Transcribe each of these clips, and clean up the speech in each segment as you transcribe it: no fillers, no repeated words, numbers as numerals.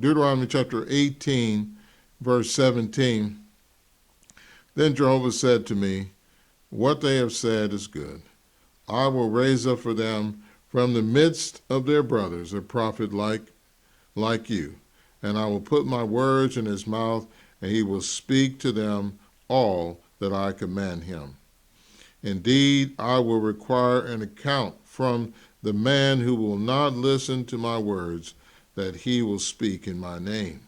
Deuteronomy chapter 18, verse 17. Then Jehovah said to me, what they have said is good. I will raise up for them from the midst of their brothers a prophet like you, and I will put my words in his mouth, and he will speak to them all that I command him. Indeed, I will require an account from the man who will not listen to my words, that he will speak in my name.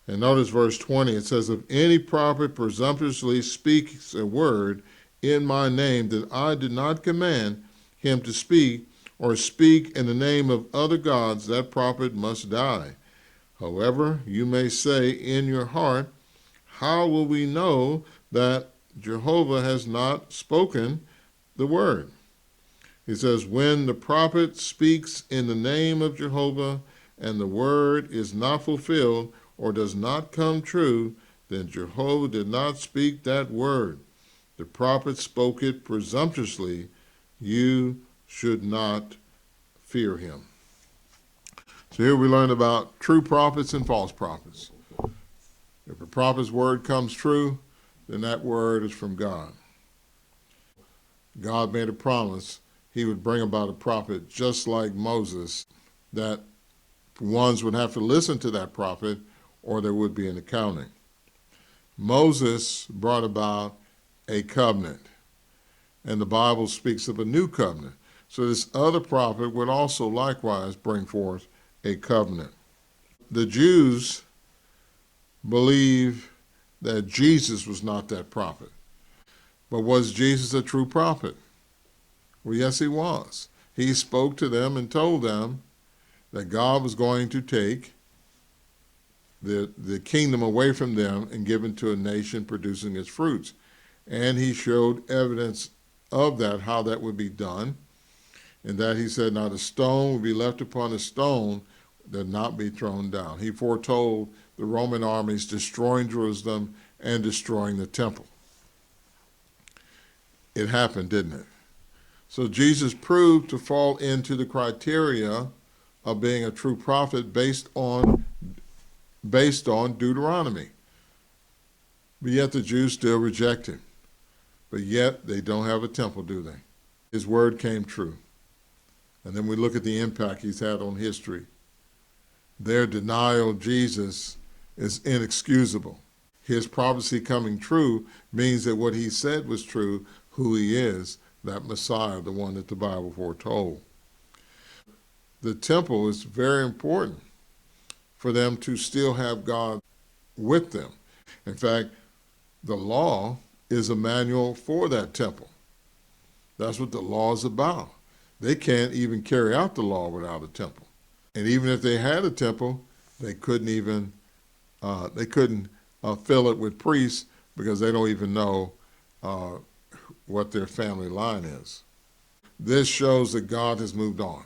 And notice verse 20, it says, if any prophet presumptuously speaks a word in my name that I did not command him to speak, or speak in the name of other gods, that prophet must die. However, you may say in your heart, how will we know that Jehovah has not spoken the word? He says, when the prophet speaks in the name of Jehovah and the word is not fulfilled or does not come true, then Jehovah did not speak that word. The prophet spoke it presumptuously. You should not fear him. So here we learn about true prophets and false prophets. If a prophet's word comes true, then that word is from God. God made a promise he would bring about a prophet just like Moses, that ones would have to listen to that prophet or there would be an accounting. Moses brought about a covenant, and the Bible speaks of a new covenant. So this other prophet would also likewise bring forth a covenant. The Jews believe that Jesus was not that prophet. But was Jesus a true prophet? Well, yes, he was. He spoke to them and told them that God was going to take the kingdom away from them and give it to a nation producing its fruits. And he showed evidence of that, how that would be done. And that he said, not a stone would be left upon a stone that not be thrown down. He foretold the Roman armies destroying Jerusalem and destroying the temple. It happened, didn't it? So Jesus proved to fall into the criteria of being a true prophet based on Deuteronomy. But yet the Jews still reject him. But yet they don't have a temple, do they? His word came true. And then we look at the impact he's had on history. Their denial of Jesus is inexcusable. His prophecy coming true means that what he said was true, who he is, that Messiah, the one that the Bible foretold. The temple is very important for them to still have God with them. In fact, the law is a manual for that temple. That's what the law is about. They can't even carry out the law without a temple. And even if they had a temple, they couldn't fill it with priests because they don't even know what their family line is. This shows that God has moved on.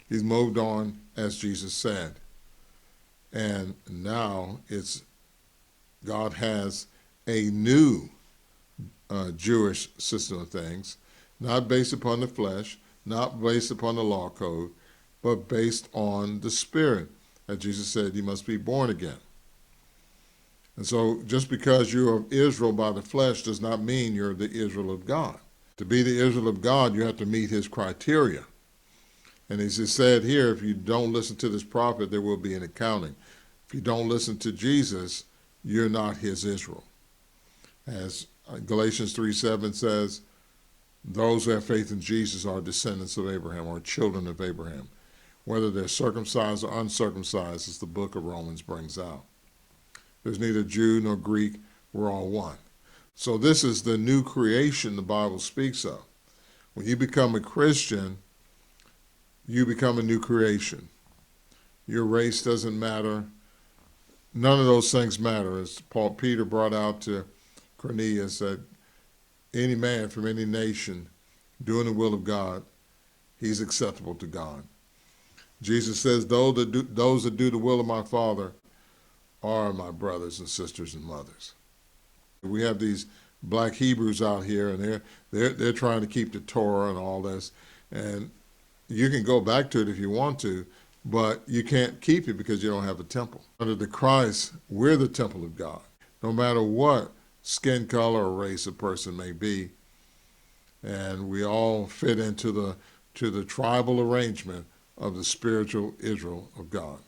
He's moved on, as Jesus said. And now God has a new Jewish system of things, not based upon the flesh, not based upon the law code, but based on the Spirit. As Jesus said, you must be born again. And so just because you're of Israel by the flesh does not mean you're the Israel of God. To be the Israel of God, you have to meet his criteria. And as he said here, if you don't listen to this prophet, there will be an accounting. If you don't listen to Jesus, you're not his Israel. As Galatians 3:7 says, those who have faith in Jesus are descendants of Abraham, or children of Abraham, whether they're circumcised or uncircumcised, as the book of Romans brings out. There's neither Jew nor Greek, we're all one. So this is the new creation the Bible speaks of. When you become a Christian, you become a new creation. Your race doesn't matter. None of those things matter. As Peter brought out to Cornelius, that any man from any nation doing the will of God, he's acceptable to God. Jesus says, those that do the will of my Father are my brothers and sisters and mothers. We have these black Hebrews out here, and they're trying to keep the Torah and all this, and you can go back to it if you want to, but you can't keep it because you don't have a temple. Under the Christ, we're the temple of God. No matter what skin color or race a person may be, and we all fit into the tribal arrangement of the spiritual Israel of God.